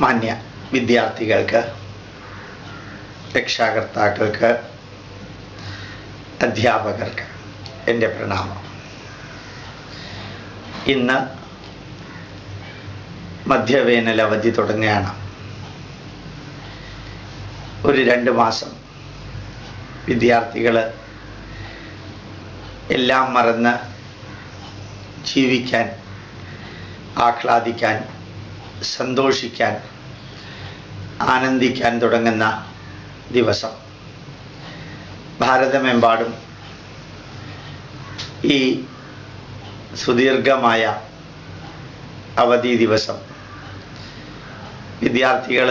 മാന്യ വിദ്യാർത്ഥികൾക്ക്, രക്ഷാകർത്താക്കൾക്ക്, അധ്യാപകർക്ക് എൻ്റെ പ്രണാമം. ഇന്ന് മധ്യവേനൽ അവധി തുടങ്ങുകയാണ്. ഒരു 2 മാസം വിദ്യാർത്ഥികൾ എല്ലാം മറന്ന് ജീവിക്കാൻ, ആഹ്ലാദിക്കാൻ, സന്തോഷിക്കാൻ, ആനന്ദിക്കാൻ തുടങ്ങുന്ന ദിവസം. ഭാരതമെമ്പാടും ഈ സുദീർഘമായ അവധി ദിവസം വിദ്യാർത്ഥികൾ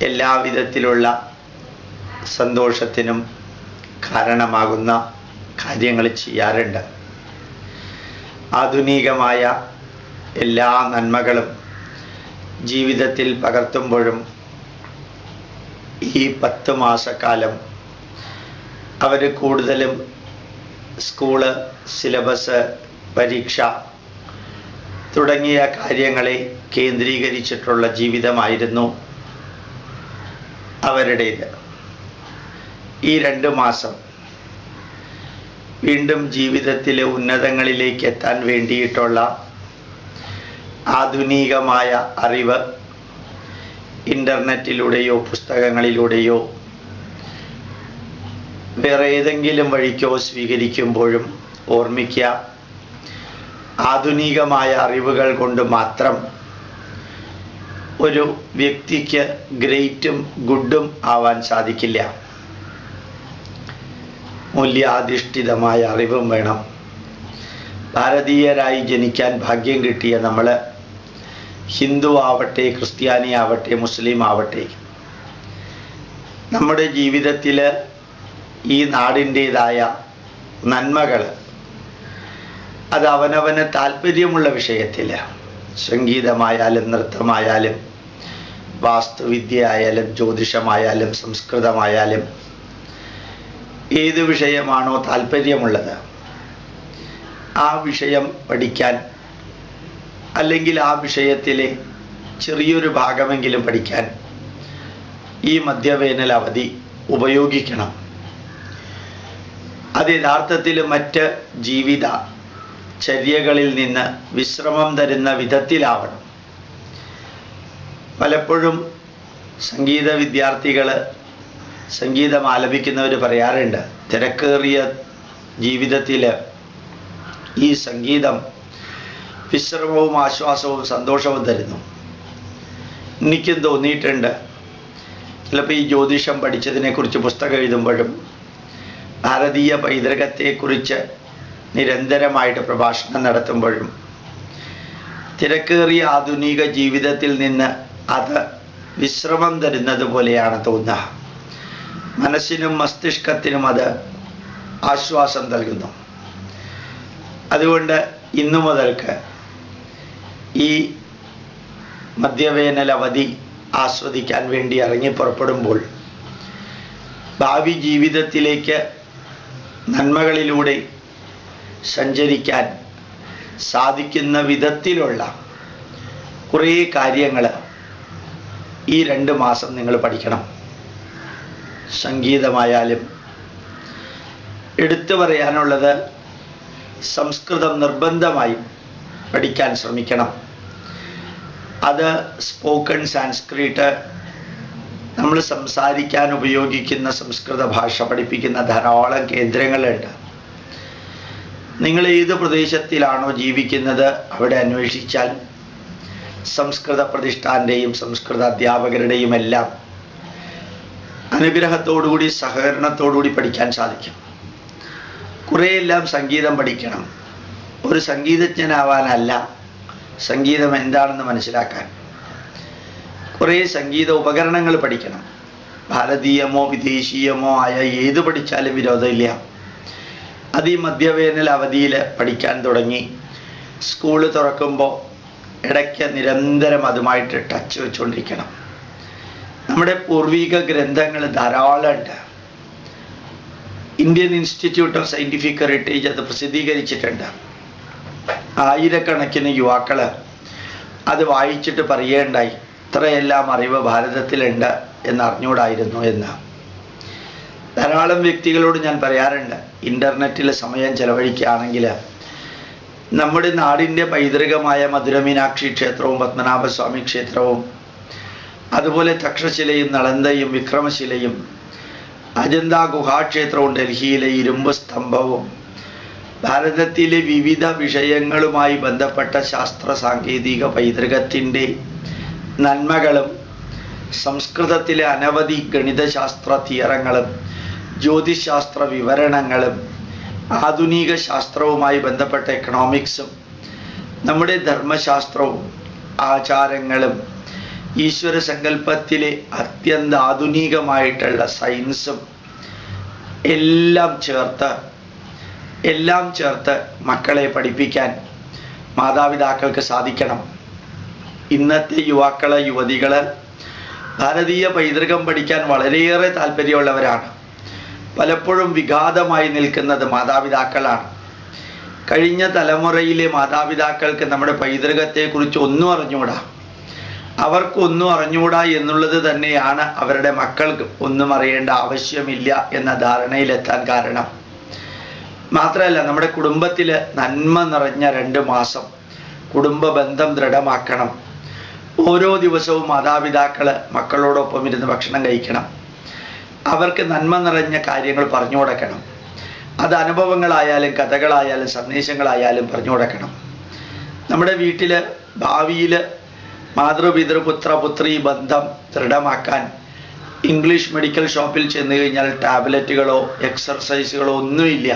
എല്ലാവിധത്തിലുള്ള സന്തോഷത്തിനും കാരണമാകുന്ന കാര്യങ്ങൾ ചെയ്യാറുണ്ട്. ആധുനികമായ എല്ലാ നന്മകളും ജീവിതത്തിൽ പകർത്തുമ്പോഴും ഈ 10 മാസക്കാലം അവർ കൂടുതലും സ്കൂള്, സിലബസ്, പരീക്ഷ തുടങ്ങിയ കാര്യങ്ങളെ കേന്ദ്രീകരിച്ചിട്ടുള്ള ജീവിതമായിരുന്നു അവരുടേത്. ഈ 2 മാസം വീണ്ടും ജീവിതത്തിലെ ഉന്നതങ്ങളിലേക്ക് എത്താൻ വേണ്ടിയിട്ടുള്ള ആധുനികമായ അറിവ് ഇൻ്റർനെറ്റിലൂടെയോ പുസ്തകങ്ങളിലൂടെയോ വേറെ ഏതെങ്കിലും വഴിക്കോ സ്വീകരിക്കുമ്പോഴും ഓർമ്മിക്കുക, ആധുനികമായ അറിവുകൾ കൊണ്ട് മാത്രം ഒരു വ്യക്തിക്ക് ഗ്രേറ്റും ഗുഡും ആവാൻ സാധിക്കില്ല. മൂല്യാധിഷ്ഠിതമായ അറിവും വേണം. ഭാരതീയരായി ജനിക്കാൻ ഭാഗ്യം കിട്ടിയ നമ്മൾ, ഹിന്ദു ആവട്ടെ, ക്രിസ്ത്യാനി ആവട്ടെ, മുസ്ലിം ആവട്ടെ, നമ്മുടെ ജീവിതത്തിൽ ഈ നാടിൻ്റേതായ നന്മകൾ അത് അവനവന് താല്പര്യമുള്ള വിഷയത്തിൽ, സംഗീതമായാലും നൃത്തമായാലും വാസ്തുവിദ്യ ആയാലും ജ്യോതിഷമായാലും സംസ്കൃതമായാലും ഏത് വിഷയമാണോ താല്പര്യമുള്ളത് ആ വിഷയം പഠിക്കാൻ, അല്ലെങ്കിൽ ആ വിഷയത്തിലെ ചെറിയൊരു ഭാഗമെങ്കിലും പഠിക്കാൻ ഈ മധ്യവേനൽ അവധി ഉപയോഗിക്കണം. അത് യഥാർത്ഥത്തിൽ മറ്റ് ജീവിത ചര്യകളിൽ നിന്ന് വിശ്രമം തരുന്ന വിധത്തിലാവണം. പലപ്പോഴും സംഗീത വിദ്യാർത്ഥികൾ, സംഗീതം ആലപിക്കുന്നവർ പറയാറുണ്ട്, തിരക്കേറിയ ജീവിതത്തിൽ ഈ സംഗീതം വിശ്രമവും ആശ്വാസവും സന്തോഷവും തരുന്നു. എനിക്കും തോന്നിയിട്ടുണ്ട്, ചിലപ്പോൾ ഈ ജ്യോതിഷം പഠിച്ചതിനെക്കുറിച്ച് പുസ്തകം എഴുതുമ്പോഴും ഭാരതീയ പൈതൃകത്തെക്കുറിച്ച് നിരന്തരമായിട്ട് പ്രഭാഷണം നടത്തുമ്പോഴും തിരക്കേറിയ ആധുനിക ജീവിതത്തിൽ നിന്ന് അത് വിശ്രമം തരുന്നത് പോലെയാണ് തോന്നുക. മനസ്സിനും മസ്തിഷ്കത്തിനും അത് ആശ്വാസം നൽകുന്നു. അതുകൊണ്ട് ഇന്നു മുതൽക്ക് ഈ മധ്യവേനൽ അവധി ആസ്വദിക്കാൻ വേണ്ടി ഇറങ്ങി പുറപ്പെടുമ്പോൾ ഭാവി ജീവിതത്തിലേക്ക് നന്മകളിലൂടെ സഞ്ചരിക്കാൻ സാധിക്കുന്ന വിധത്തിലുള്ള കുറേ കാര്യങ്ങൾ ഈ 2 മാസം നിങ്ങൾ പഠിക്കണം. സംഗീതമായാലും, എടുത്തു പറയാനുള്ളത് സംസ്കൃതം നിർബന്ധമായും പഠിക്കാൻ ശ്രമിക്കണം. അത് സ്പോക്കൺ സാൻസ്ക്രിറ്റ്, നമ്മൾ സംസാരിക്കാൻ ഉപയോഗിക്കുന്ന സംസ്കൃത ഭാഷ പഠിപ്പിക്കുന്ന ധാരാളം കേന്ദ്രങ്ങളുണ്ട്. നിങ്ങൾ ഏത് പ്രദേശത്തിലാണോ ജീവിക്കുന്നത് അവിടെ അന്വേഷിച്ചാൽ സംസ്കൃത പ്രതിഷ്ഠാൻ്റെയും സംസ്കൃത അധ്യാപകരുടെയും എല്ലാം അനുഗ്രഹത്തോടുകൂടി, സഹകരണത്തോടുകൂടി പഠിക്കാൻ സാധിക്കും. കുറേയെല്ലാം സംഗീതം പഠിക്കണം. ഒരു സംഗീതജ്ഞനാവാനല്ല, സംഗീതം എന്താണെന്ന് മനസ്സിലാക്കാൻ. കുറേ സംഗീത ഉപകരണങ്ങൾ പഠിക്കണം. ഭാരതീയമോ വിദേശീയമോ ആയ ഏത് പഠിച്ചാലും വിരോധമില്ല. അത് ഈ മധ്യവേനൽ അവധിയിൽ പഠിക്കാൻ തുടങ്ങി സ്കൂള് തുറക്കുമ്പോൾ ഇടയ്ക്ക് നിരന്തരം അതുമായിട്ട് ടച്ച് വെച്ചുകൊണ്ടിരിക്കണം. നമ്മുടെ പൂർവിക ഗ്രന്ഥങ്ങൾ ധാരാളമുണ്ട്. Indian institute of scientific heritage അത് പ്രസിദ്ധീകരിച്ചിട്ടുണ്ട്. ആയിരക്കണക്കിന് യുവാക്കൾ അത് വായിച്ചിട്ട് പറയേണ്ടായി, ഇത്രയെല്ലാം അറിവ് ഭാരതത്തിലുണ്ട് എന്നറിഞ്ഞൂടായിരുന്നു എന്ന്. ധാരാളം വ്യക്തികളോട് ഞാൻ പറയാറുണ്ട്, ഇൻ്റർനെറ്റിൽ സമയം ചെലവഴിക്കുകയാണെങ്കിൽ നമ്മുടെ നാടിൻ്റെ പൈതൃകമായ മധുരമീനാക്ഷി ക്ഷേത്രവും പത്മനാഭസ്വാമി ക്ഷേത്രവും അതുപോലെ തക്ഷശിലയും നളന്ദയും വിക്രമശിലയും അജന്ത ഗുഹാക്ഷേത്രവും ഡൽഹിയിലെ ഇരുമ്പ് സ്തംഭവും ഭാരതത്തിലെ വിവിധ വിഷയങ്ങളുമായി ബന്ധപ്പെട്ട ശാസ്ത്ര സാങ്കേതിക പൈതൃകത്തിൻ്റെ നന്മകളും സംസ്കൃതത്തിലെ അനവധി ഗണിതശാസ്ത്ര തിയറങ്ങളും ജ്യോതിശാസ്ത്ര വിവരണങ്ങളും ആധുനിക ശാസ്ത്രവുമായി ബന്ധപ്പെട്ട എക്കണോമിക്സും നമ്മുടെ ധർമ്മശാസ്ത്രവും ആചാരങ്ങളും ഈശ്വര സങ്കല്പത്തിലെ അത്യന്താധുനികമായിട്ടുള്ള സയൻസും എല്ലാം ചേർത്ത് മക്കളെ പഠിപ്പിക്കാൻ മാതാപിതാക്കൾക്ക് സാധിക്കണം. ഇന്നത്തെ യുവതികൾ ഭാരതീയ പൈതൃകം പഠിക്കാൻ വളരെയേറെ താല്പര്യമുള്ളവരാണ്. പലപ്പോഴും വിഘാതമായി നിൽക്കുന്നത് മാതാപിതാക്കളാണ്. കഴിഞ്ഞ തലമുറയിലെ മാതാപിതാക്കൾക്ക് നമ്മുടെ പൈതൃകത്തെക്കുറിച്ച് ഒന്നും അറിഞ്ഞുകൂടാ. അവർക്കൊന്നും അറിഞ്ഞുകൂടാ എന്നുള്ളത് തന്നെയാണ് അവരുടെ മക്കൾക്ക് ഒന്നും അറിയേണ്ട ആവശ്യമില്ല എന്ന ധാരണയിലെത്താൻ കാരണം. മാത്രമല്ല, നമ്മുടെ കുടുംബത്തിൽ നന്മ നിറഞ്ഞ 2 മാസം കുടുംബ ബന്ധം ദൃഢമാക്കണം. ഓരോ ദിവസവും മാതാപിതാക്കൾ മക്കളോടൊപ്പം ഇരുന്ന് ഭക്ഷണം കഴിക്കണം. അവർക്ക് നന്മ നിറഞ്ഞ കാര്യങ്ങൾ പറഞ്ഞു കൊടുക്കണം. അത് അനുഭവങ്ങളായാലും കഥകളായാലും സന്ദേശങ്ങളായാലും പറഞ്ഞു കൊടുക്കണം. നമ്മുടെ വീട്ടിൽ ഭാവിയിൽ മാതൃപിതൃപുത്ര പുത്രി ബന്ധം ദൃഢമാക്കാൻ ഇംഗ്ലീഷ് മെഡിക്കൽ ഷോപ്പിൽ ചെന്ന് കഴിഞ്ഞാൽ ടാബ്ലറ്റുകളോ എക്സർസൈസുകളോ ഒന്നുമില്ല.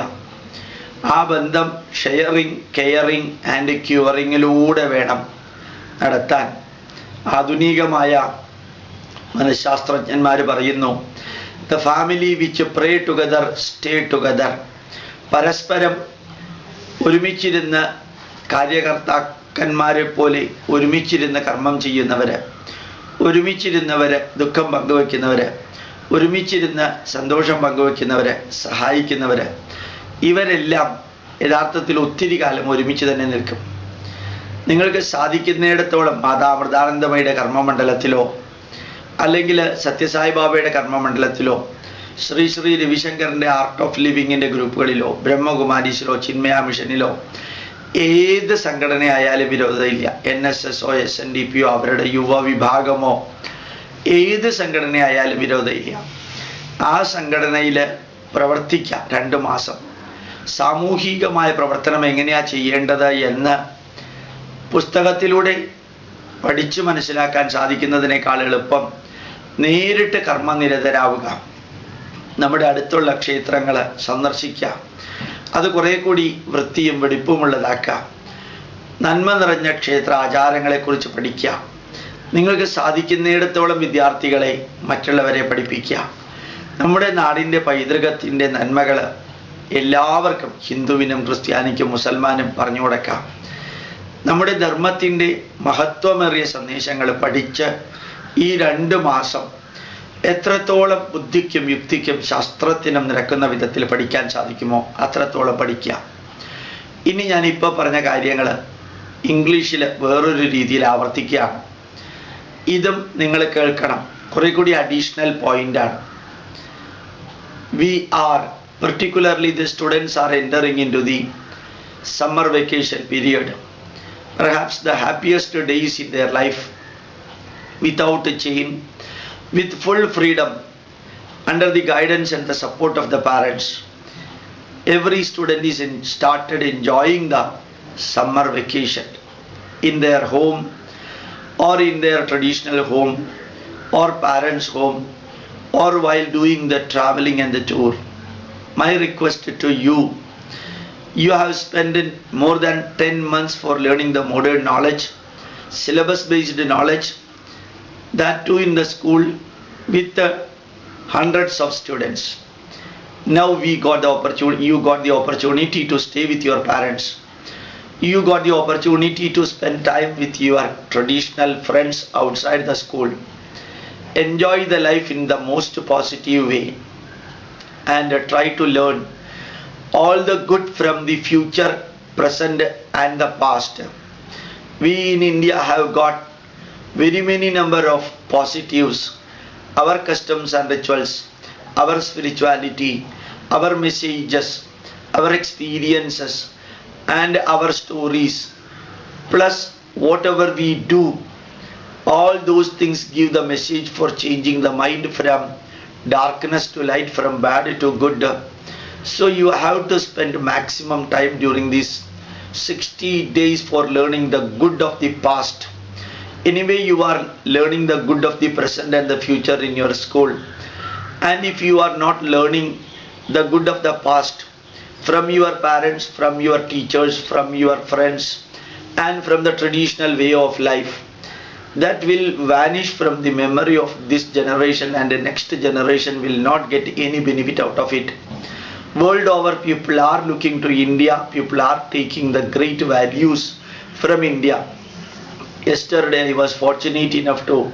ആ ബന്ധം ഷെയറിങ്, കെയറിങ് ആൻഡ് ക്യൂറിങ്ങിലൂടെ വേണം നടത്താൻ. ആധുനികമായ മനഃശാസ്ത്രജ്ഞന്മാർ പറയുന്നു, the family which pray together stay together. പരസ്പരം ഒരുമിച്ചിരുന്ന് കാര്യകർത്താക്കന്മാരെ പോലെ ഒരുമിച്ചിരുന്ന് കർമ്മം ഒരുമിച്ചിരുന്നവര് ദുഃഖം പങ്കുവെക്കുന്നവര്, ഒരുമിച്ചിരുന്ന് സന്തോഷം പങ്കുവെക്കുന്നവര്, സഹായിക്കുന്നവര്, ഇവരെല്ലാം യഥാർത്ഥത്തിൽ ഒത്തിരി കാലം ഒരുമിച്ച് തന്നെ നിൽക്കും. നിങ്ങൾക്ക് സാധിക്കുന്നിടത്തോളം മാതാ അമൃതാനന്ദമയുടെ കർമ്മമണ്ഡലത്തിലോ അല്ലെങ്കിൽ സത്യസായി ബാബയുടെ കർമ്മമണ്ഡലത്തിലോ ശ്രീ ശ്രീ രവിശങ്കറിൻ്റെ ആർട്ട് ഓഫ് ലിവിങ്ങിൻ്റെ ഗ്രൂപ്പുകളിലോ ബ്രഹ്മകുമാരീസിലോ ചിന്മയ മിഷനിലോ ഏത് സംഘടനയായാലും വിരോധമില്ല. NSSO SNDPയോ അവരുടെ യുവ വിഭാഗമോ ഏത് സംഘടനയായാലും വിരോധമില്ല. ആ സംഘടനയിൽ പ്രവർത്തിക്കുക. 2 മാസം സാമൂഹികമായ പ്രവർത്തനം എങ്ങനെയാണ് ചെയ്യേണ്ടത് എന്ന് പുസ്തകത്തിലൂടെ പഠിച്ചു മനസ്സിലാക്കാൻ സാധിക്കുന്നതിനേക്കാൾ എളുപ്പം നേരിട്ട് കർമ്മനിരതരാവുക. നമ്മുടെ അടുത്തുള്ള ക്ഷേത്രങ്ങൾ സന്ദർശിക്കുക. അത് കുറേ കൂടി വൃത്തിയും വെടിപ്പുമുള്ളതാക്കുക. നന്മ നിറഞ്ഞ ക്ഷേത്ര ആചാരങ്ങളെക്കുറിച്ച് പഠിക്കുക. നിങ്ങൾക്ക് സാധിക്കുന്നിടത്തോളം വിദ്യാർത്ഥികളെ മറ്റുള്ളവരെ പഠിപ്പിക്കുക. നമ്മുടെ നാടിൻ്റെ പൈതൃകത്തിൻ്റെ നന്മകൾ എല്ലാവർക്കും, ഹിന്ദുവിനും ക്രിസ്ത്യാനിക്കും മുസൽമാനും പറഞ്ഞു കൊടുക്കാം. നമ്മുടെ ധർമ്മത്തിൻ്റെ മഹത്വമേറിയ സന്ദേശങ്ങൾ പഠിച്ച് ഈ 2 മാസം എത്രത്തോളം ബുദ്ധിക്കും യുക്തിക്കും ശാസ്ത്രത്തിനും നിരക്കുന്ന വിധത്തിൽ പഠിക്കാൻ സാധിക്കുമോ അത്രത്തോളം പഠിക്കുക. ഇനി ഞാനിപ്പോൾ പറഞ്ഞ കാര്യങ്ങൾ ഇംഗ്ലീഷിൽ വേറൊരു രീതിയിൽ ആവർത്തിക്കുകയാണ്. ഇതും നിങ്ങൾ കേൾക്കണം. കുറെ കൂടി അഡീഷണൽ പോയിന്റാണ്. We are, particularly the students are entering into the summer vacation period, perhaps the happiest days in their life, without a chain, with full freedom, under the guidance and the support of the parents. Every student is started enjoying the summer vacation in their home or in their traditional home or parents' home or while doing the traveling and the tour. My request to you, you have spent more than 10 months for learning the modern knowledge, syllabus based knowledge, that too in the school with hundreds of students. Now you got the opportunity to stay with your parents. You got the opportunity to spend time with your traditional friends outside the school. Enjoy the life in the most positive way and try to learn all the good from the future, present and the past. we in India have got very many number of positives, our customs and rituals, our spirituality, our messages, our experiences, and our stories, plus whatever we do, all those things give the message for changing the mind from darkness to light, from bad to good. So you have to spend maximum time during these 60 days for learning the good of the past. Anyway, you are learning the good of the present and the future in your school. And if you are not learning the good of the past from your parents, from your teachers, from your friends, and from the traditional way of life, that will vanish from the memory of this generation, and the next generation will not get any benefit out of it. World over, people are looking to India, people are taking the great values from India. Yesterday I was fortunate enough to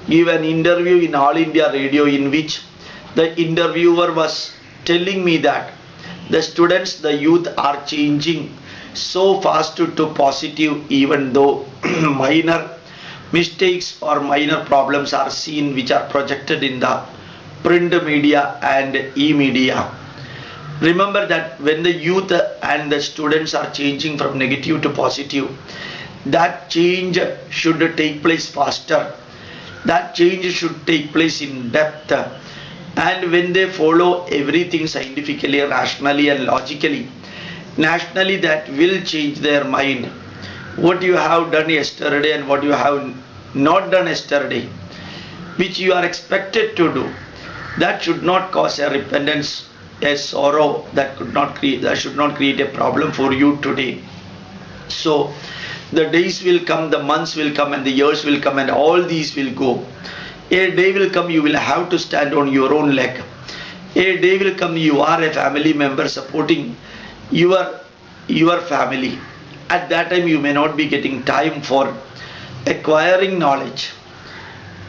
give an interview in All India Radio, in which the interviewer was telling me that the students, the youth are changing so fast to positive, even though minor mistakes or minor problems are seen which are projected in the print media and e-media. Remember that when the youth and the students are changing from negative to positive, that change should take place faster. That change should take place in depth. And when they follow everything scientifically, rationally and logically, nationally, that will change their mind. What you have done yesterday and what you have not done yesterday, which you are expected to do, that should not cause a repentance, a sorrow, that should not create a problem for you today. So the days will come, the months will come, and the years will come, and all these will go. A day will come, you will have to stand on your own leg. A day will come, you are a family member supporting your family. At that time you may not be getting time for acquiring knowledge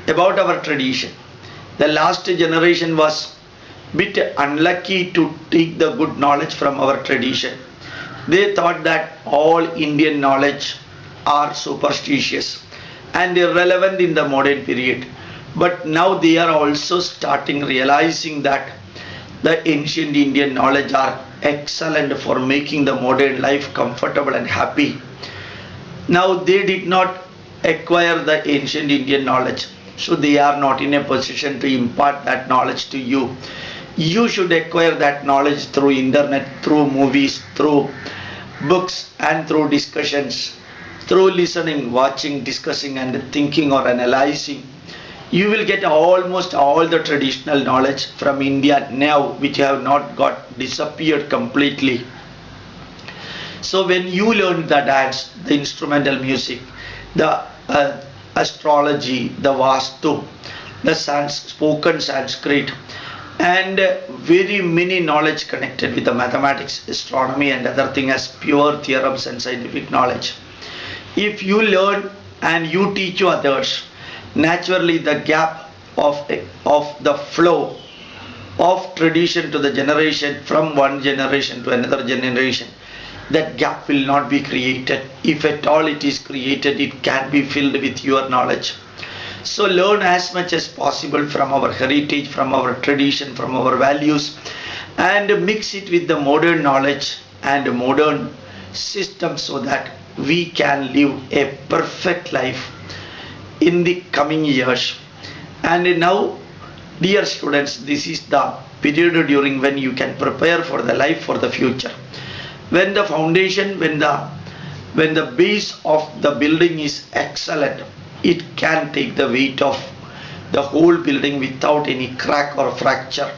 about our tradition. The last generation was bit unlucky to take the good knowledge from our tradition. They thought that all Indian knowledge are superstitious and irrelevant in the modern period. But now they are also starting realizing that the ancient Indian knowledge are excellent for making the modern life comfortable and happy. Now they did not acquire the ancient Indian knowledge, so they are not in a position to impart that knowledge to you. You should acquire that knowledge through internet, through movies, through books, and through discussions, through listening, watching, discussing and thinking or analyzing. You will get almost all the traditional knowledge from India now, which have not got disappeared completely. So when you learn the dance, the instrumental music, the astrology, the Vastu, the spoken Sanskrit, and very many knowledge connected with the mathematics, astronomy and other things as pure theorems and scientific knowledge. If you learn and you teach others, naturally the gap of the flow of tradition to the generation, from one generation to another generation, that gap will not be created. If at all it is created, it can be filled with your knowledge. So learn as much as possible from our heritage, from our tradition, from our values, and mix it with the modern knowledge and modern system, so that we can live a perfect life in the coming years. And now, dear students, this is the period during when you can prepare for the life for the future. When the foundation, when the base of the building is excellent, it can take the weight of the whole building without any crack or fracture.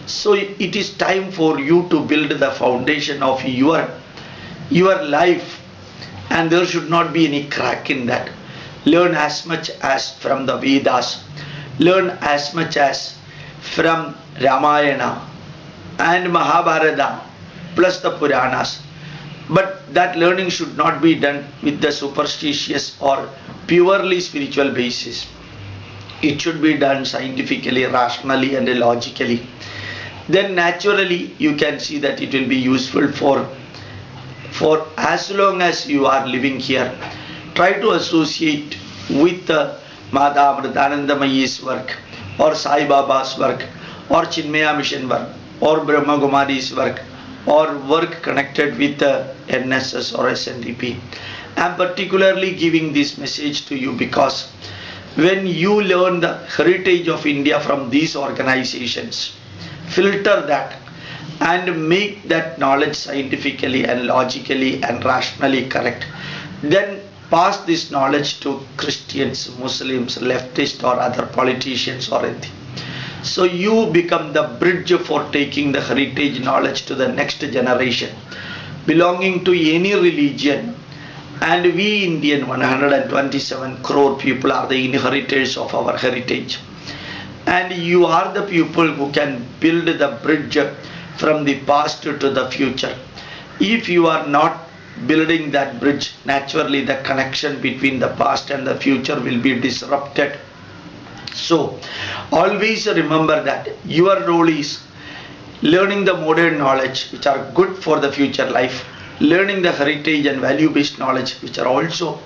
So it is time for you to build the foundation of your life, and there should not be any crack in that. Learn as much as from the Vedas, learn as much as from Ramayana and Mahabharata plus the Puranas. But that learning should not be done with the superstitious or purely spiritual basis. It should be done scientifically, rationally and logically. Then naturally you can see that it will be useful for as long as you are living here. try to associate with Mata Amritanandamayi's work, or Sai Baba's work, or Chinmaya Mission work, or Brahma Kumari's work, or work connected with NSS or SNDP. I am particularly giving this message to you because when you learn the heritage of India from these organizations, filter that and make that knowledge scientifically and logically and rationally correct, then pass this knowledge to Christians, Muslims, leftists or other politicians or anything. So you become the bridge for taking the heritage knowledge to the next generation belonging to any religion. And we Indian 127 crore people are the inheritors of our heritage. And you are the people who can build the bridge from the past to the future. If you are not building that bridge, naturally the connection between the past and the future will be disrupted. So always remember that your role is learning the modern knowledge which are good for the future life, learning the heritage and value based knowledge which are also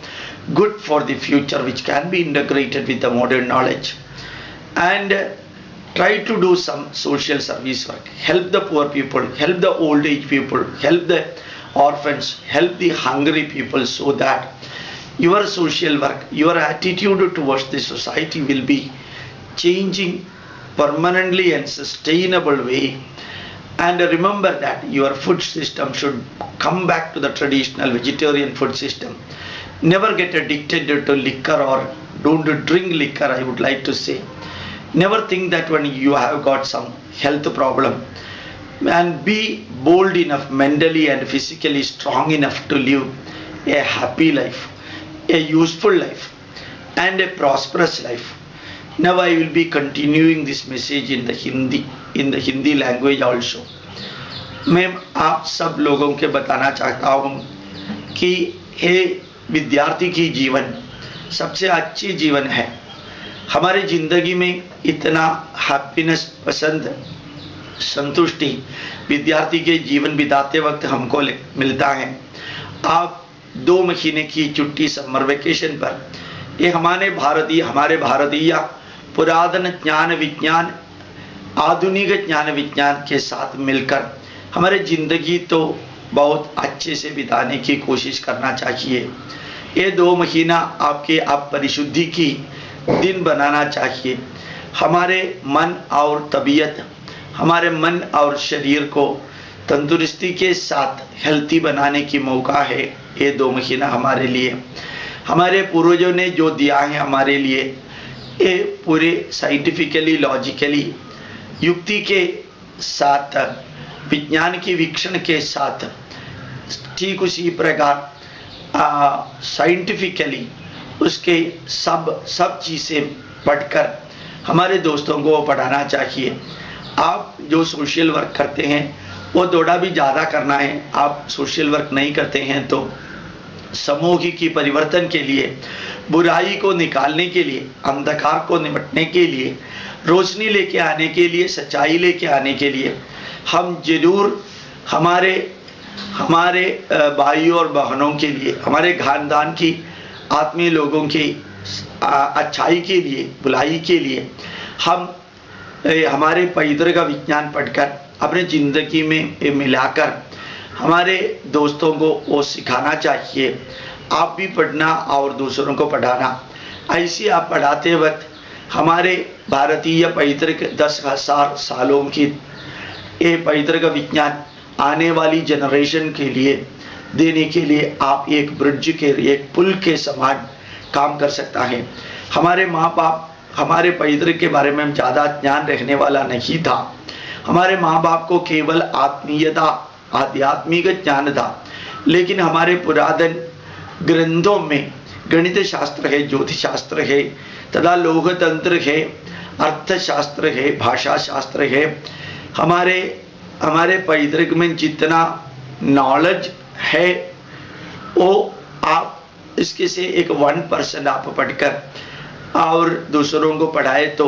good for the future, which can be integrated with the modern knowledge, and try to do some social service work, help the poor people, help the old age people, help the orphans, help the hungry people, so that your social work, your attitude towards the society will be changing permanently and sustainable way. And remember that your food system should come back to the traditional vegetarian food system. Never get addicted to liquor or don't drink liquor, I would like to say. Never think that when you have got some health problem, and be bold enough, mentally and physically strong enough to live a happy life, a useful life and a prosperous life. Now I will be continuing this message in the Hindi language also. मैं आप सब लोगों के बताना चाहता हूँ कि हे विद्यार्थी की जीवन सबसे अच्छी जीवन है. हमारे जिंदगी में इतना हैप्पीनेस, पसंद, संतुष्टि विद्यार्थी के जीवन बिताते वक्त हमको मिलता है. आप 2 महीने की छुट्टी समर वेकेशन पर ये हमारे भारतीय पुरातन ज्ञान विज्ञान, आधुनिक ज्ञान विज्ञान के साथ मिलकर हमारे जिंदगी तो बहुत अच्छे से बिताने की कोशिश करना चाहिए. ये 2 महीना आप परिशुद्धि की दिन बनाना चाहिए. हमारे मन और तबीयत, हमारे मन और शरीर को तंदुरुस्ती के साथ हेल्थी बनाने की मौका है ये 2 महीना हमारे लिए. हमारे पूर्वजों ने जो दिया है हमारे लिए, ये पूरे साइंटिफिकली, लॉजिकली, युक्ति के साथ, विज्ञान की वीक्षण के साथ, ठीक उसी प्रकार साइंटिफिकली उसके सब चीज़ें पढ़कर हमारे दोस्तों को पढ़ाना चाहिए. आप जो सोशल वर्क करते हैं वो थोड़ा भी ज़्यादा करना है. आप सोशल वर्क नहीं करते हैं तो सामूहिक परिवर्तन के लिए, बुराई को निकालने के लिए, अंधकार को निपटने के लिए, रोशनी लेके आने के लिए, सच्चाई लेके आने के लिए हम जरूर हमारे भाइयों और बहनों के लिए, हमारे खानदान की आत्मीय लोगों की अच्छाई के लिए, भलाई के लिए हम हमारे पैतृक का विज्ञान पढ़कर अपने जिंदगी में मिलाकर हमारे दोस्तों को वो सिखाना चाहिए. आप भी पढ़ना और दूसरों को पढ़ाना. ऐसे आप पढ़ाते वक्त हमारे भारतीय पैतृक 10,000 सालों की ये पैतृक विज्ञान आने वाली जनरेशन के लिए देने के लिए आप एक ब्रिज के, एक पुल के समान काम कर सकता है. हमारे माँ बाप हमारे पैतृक के बारे में ज़्यादा ज्ञान रखने वाला नहीं था. हमारे माँ बाप को केवल आत्मीयता, आध्यात्मिक ज्ञान था. लेकिन हमारे पुरातन ग्रंथों में गणित शास्त्र है, ज्योतिष शास्त्र है, तथा लोकतंत्र है, अर्थशास्त्र है, भाषा शास्त्र है. हमारे पैतृक में जितना नॉलेज है वो आप इसके से एक 1% आप पढ़कर और दूसरों को पढ़ाए तो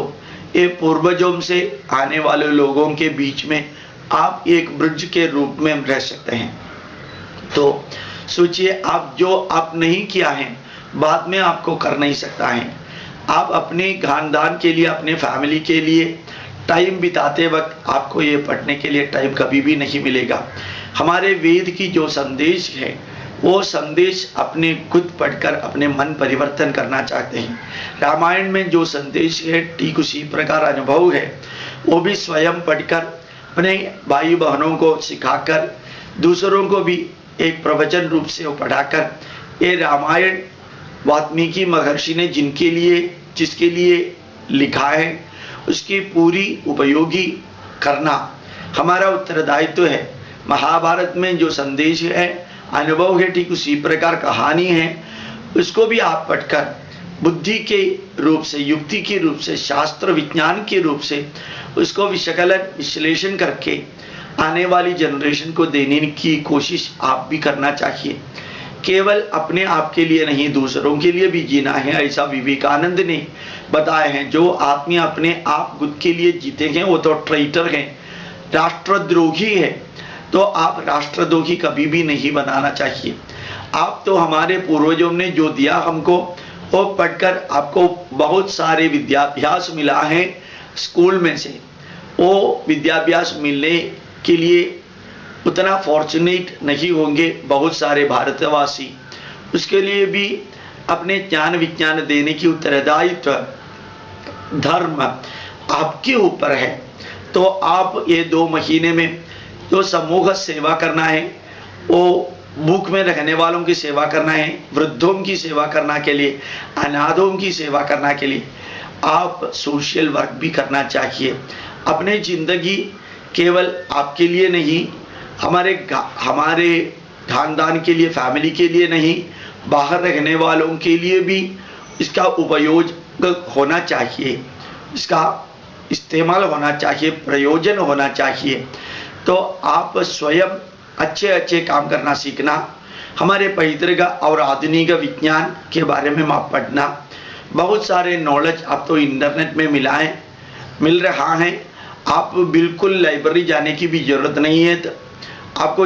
ये पूर्वजों से आने वाले लोगों के बीच में आप एक ब्रिज के रूप में रह सकते हैं. तो सोचिए, आप जो आप नहीं किया है बाद में आपको कर नहीं सकता है। आप अपने खानदान के लिए, अपने फैमिली के लिए टाइम बिताते वक्त आपको ये पढ़ने के लिए टाइम कभी भी नहीं मिलेगा। हमारे वेद की जो संदेश है वो संदेश अपने खुद पढ़कर अपने मन परिवर्तन करना चाहते हैं। रामायण में जो संदेश है ठीक उसी प्रकार अनुभव है, वो भी स्वयं पढ़कर अपने भाई बहनों को सिखाकर दूसरों को भी एक प्रवचन रूप से वो पढ़ाकर, ये रामायण वाल्मीकि महर्षि ने जिसके लिए लिखा है उसकी पूरी उपयोगी करना हमारा उत्तरदायित्व है। महाभारत में जो संदेश है, अनुभव है, ठीक उसी प्रकार कहानी है, उसको भी आप पढ़कर बुद्धि के रूप से, युक्ति के रूप से, शास्त्र विज्ञान के रूप से उसको विश्लेषण विश्लेषण करके आने वाली जनरेशन को देने की कोशिश आप भी करना चाहिए। केवल अपने आप के लिए नहीं, दूसरों के लिए भी जीना है, ऐसा विवेकानंद ने बताया है। जो आदमी अपने आप खुद के लिए जीते हैं वो तो ट्रेटर हैं, राष्ट्रद्रोही है। तो आप राष्ट्रद्रोही कभी भी नहीं बनाना चाहिए। आप तो हमारे पूर्वजों ने जो दिया हमको, वो पढ़कर आपको बहुत सारे विद्याभ्यास मिला है स्कूल में से। वो विद्याभ्यास मिलने के लिए उतना फॉर्चुनेट नहीं होंगे बहुत सारे भारतवासी, उसके लिए भी अपने ज्ञान विज्ञान देने की उत्तरदायित्व धर्म आपके ऊपर है। तो आप ये 2 महीने में जो समूह सेवा करना है, वो भूख में रहने वालों की सेवा करना है, वृद्धों की सेवा करना के लिए, अनाथों की सेवा करना के लिए आप सोशल वर्क भी करना चाहिए। अपने जिंदगी केवल आपके लिए नहीं, हमारे खानदान के लिए, फैमिली के लिए नहीं, बाहर रहने वालों के लिए भी इसका उपयोग होना चाहिए, इसका इस्तेमाल होना चाहिए, प्रयोजन होना चाहिए। तो आप स्वयं अच्छे अच्छे काम करना सीखना, हमारे पैतृक और आधुनिक विज्ञान के बारे में आप पढ़ना। बहुत सारे नॉलेज आप तो इंटरनेट में मिल रहा है। आप बिल्कुल लाइब्रेरी जाने की भी जरूरत नहीं है। तो आपको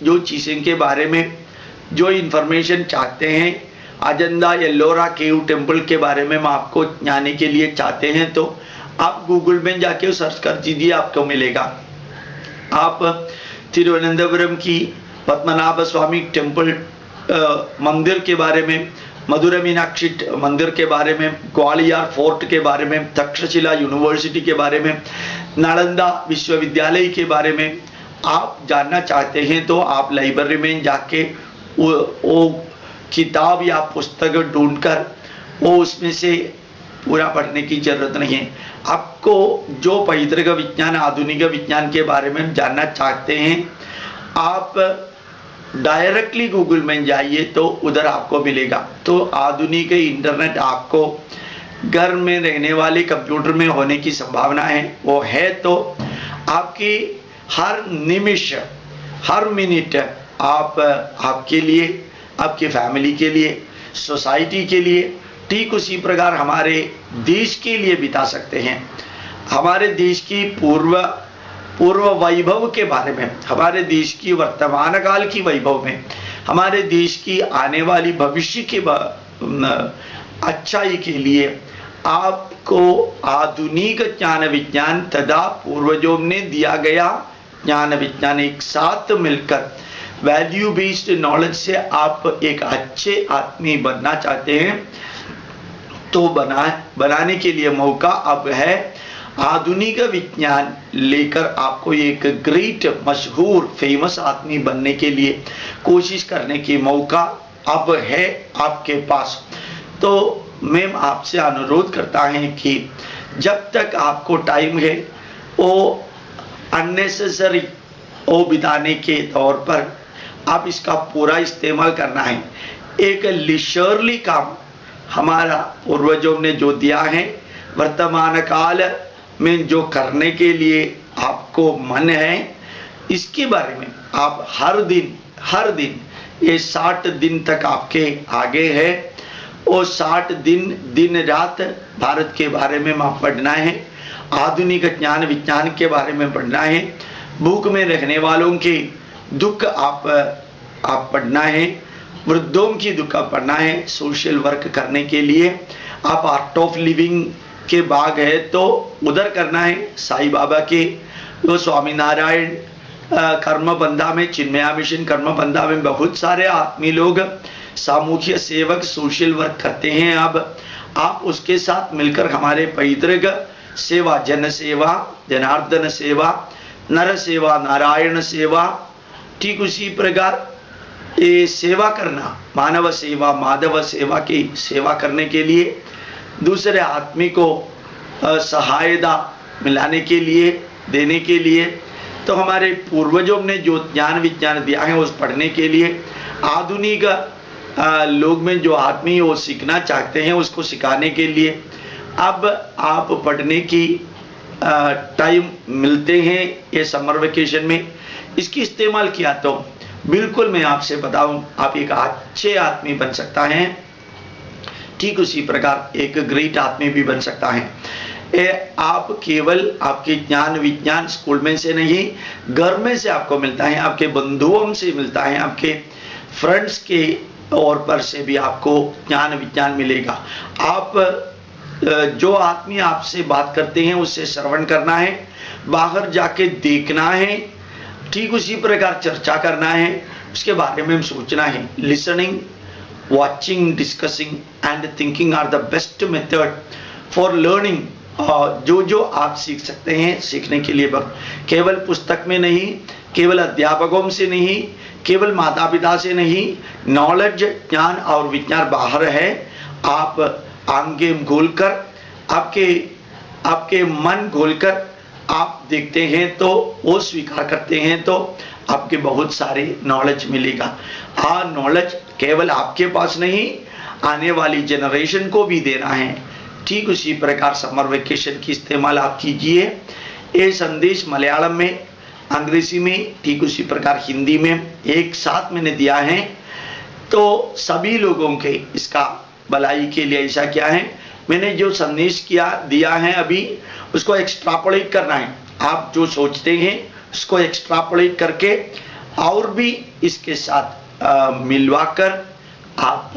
जो चीज़ें के बारे में जो इन्फॉर्मेशन चाहते हैं, अजंता एलोरा केव टेम्पल के बारे में आपको जाने के लिए चाहते हैं, तो आप गूगल में जाके सर्च कर दीजिए, आपको मिलेगा। आप तिरुवनंतपुरम की पद्मनाभ स्वामी टेम्पल मंदिर के बारे में, मधुरा मीनाक्षी मंदिर के बारे में, ग्वालियर फोर्ट के बारे में, तक्षशिला यूनिवर्सिटी के बारे में, नालंदा विश्वविद्यालय के बारे में आप जानना चाहते हैं, तो आप लाइब्रेरी में जाके वो किताब या पुस्तक ढूंढकर वो उसमें से पूरा पढ़ने की जरूरत नहीं है। आपको जो पैतृक विज्ञान, आधुनिक विज्ञान के बारे में जानना चाहते हैं, आप डायरेक्टली गूगल में जाइए तो उधर आपको मिलेगा। तो आधुनिक इंटरनेट आपको घर में रहने वाले कंप्यूटर में होने की संभावना है, वो है। तो आपकी हर निमिष, हर मिनट आप आपके लिए, आपकी फैमिली के लिए, सोसाइटी के लिए, ठीक उसी प्रकार हमारे देश के लिए बिता सकते हैं। हमारे देश की पूर्व वैभव के बारे में, हमारे देश की वर्तमान काल की वैभव में, हमारे देश की आने वाली भविष्य के अच्छाई के लिए आपको आधुनिक ज्ञान विज्ञान तथा पूर्वजों ने दिया गया ज्ञान विज्ञान एक साथ मिलकर वैल्यू बेस्ड नॉलेज से आप एक अच्छे आदमी बनना चाहते हैं, तो बनाने के लिए मौका अब है। आधुनिक विज्ञान लेकर आपको एक ग्रेट, मशहूर, फेमस आदमी बनने के लिए कोशिश करने की मौका अब है आपके पास। तो मैं आपसे अनुरोध करता है कि जब तक आपको टाइम है, वो अननेसेसरी वो बिताने के तौर पर आप इसका पूरा इस्तेमाल करना है। एक लिशरली काम हमारा पूर्वजों ने जो दिया है, वर्तमान काल में जो करने के लिए आपको मन है, इसके बारे में आप हर दिन ये 60 दिन तक आपके आगे है। वो 60 दिन रात भारत के बारे में आप पढ़ना है, आधुनिक ज्ञान विज्ञान के बारे में पढ़ना है, भूख में रहने वालों के दुख आप पढ़ना है, वृद्धों की दुख पढ़ना है, सोशल वर्क करने के लिए आप आर्ट ऑफ लिविंग के बाग है तो उधर करना है। साईं बाबा के वो स्वामीनारायण कर्म बंधा में, चिन्मया मिशन कर्म बंधा में बहुत सारे आत्मी लोग सामूहिक सेवक सोशल वर्क करते हैं। अब आप उसके साथ मिलकर हमारे पैतृक सेवा, जन सेवा, जनार्दन सेवा, नर सेवा, नारायण सेवा, ठीक उसी प्रकार ये सेवा करना, मानव सेवा, माधव सेवा की सेवा करने के लिए, दूसरे आदमी को सहायता मिलाने के लिए, देने के लिए, तो हमारे पूर्वजों ने जो ज्ञान विज्ञान दिया है उस पढ़ने के लिए, आधुनिक लोग में जो आदमी वो सीखना चाहते हैं उसको सिखाने के लिए अब आप पढ़ने की टाइम मिलते हैं ये समर वेकेशन में, इसकी इस्तेमाल किया तो बिल्कुल मैं आपसे बताऊं आप एक अच्छे आदमी बन सकता है, ठीक उसी प्रकार एक ग्रेट आदमी भी बन सकता है। आप केवल आपके ज्ञान विज्ञान स्कूल में से नहीं, घर में से आपको मिलता है, आपके बंधुओं से मिलता है, आपके फ्रेंड्स के और पर से भी आपको ज्ञान विज्ञान मिलेगा। आप जो आदमी आपसे बात करते हैं उससे श्रवण करना है, बाहर जाके देखना है, ठीक उसी प्रकार चर्चा करना है, उसके बारे में सोचना है। Listening, watching, discussing and thinking are the best method for learning. जो जो आप सीख सकते हैं सीखने के लिए केवल पुस्तक में नहीं, केवल अध्यापकों से नहीं, केवल माता पिता से नहीं, नॉलेज ज्ञान और विज्ञान बाहर है। आप आंखें खोलकर, आपके मन खोलकर आप देखते हैं तो वो स्वीकार करते हैं तो आपके बहुत सारे नॉलेज मिलेगा। नॉलेज केवल आपके पास नहीं, आने वाली जनरेशन को भी देना है। ठीक उसी प्रकार समर वेकेशन की इस्तेमाल आप कीजिए। ये संदेश मलयालम में, अंग्रेजी में, ठीक उसी प्रकार हिंदी में एक साथ मैंने दिया है, तो सभी लोगों के इसका भलाई के लिए ऐसा क्या है, मैंने जो संदेश दिया है अभी उसको एक्स्ट्रापोलेट करना है। आप जो सोचते हैं उसको एक्स्ट्रापोलेट करके और भी इसके साथ मिलवाकर आप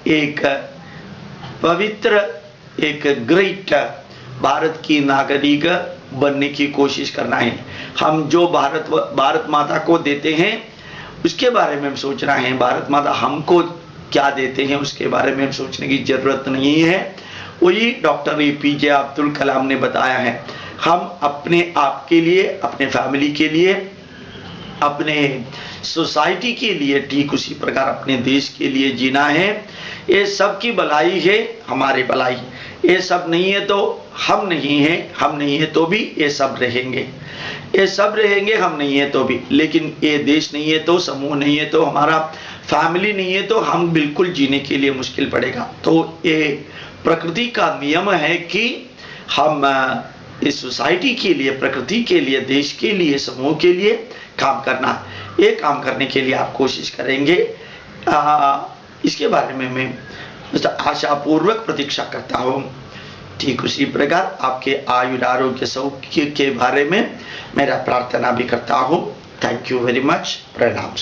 एक पवित्र, एक ग्रेट भारत की नागरिक बनने की कोशिश करना है। हम जो भारत माता को देते हैं उसके बारे में हम सोचना है, भारत माता हमको क्या देते हैं उसके बारे में हम सोचने की जरूरत नहीं है। वही डॉक्टर APJ अब्दुल कलाम ने बताया है, हम अपने आप के लिए, अपने फैमिली के लिए, अपने सोसाइटी के लिए, ठीक उसी प्रकार अपने देश के लिए जीना है। ये सब की भलाई है, हमारी भलाई। ये सब नहीं है तो हम नहीं हैं, हम नहीं है तो भी ये सब रहेंगे, ये सब रहेंगे, हम नहीं है तो भी। लेकिन ये देश नहीं है तो, समूह नहीं है तो, हमारा फैमिली नहीं है तो हम बिल्कुल जीने के लिए मुश्किल पड़ेगा। तो ये प्रकृति का नियम है कि हम इस सोसाइटी के लिए, प्रकृति के लिए, देश के लिए, समूह के लिए काम करना। ये काम करने के लिए आप कोशिश करेंगे। इसके बारे में मैं आशापूर्वक प्रतीक्षा करता हूँ। ठीक उसी प्रकार आपके आयुर आरोग्य सौख्य के बारे में मेरा प्रार्थना भी करता हूँ। Thank you very much. प्रणाम।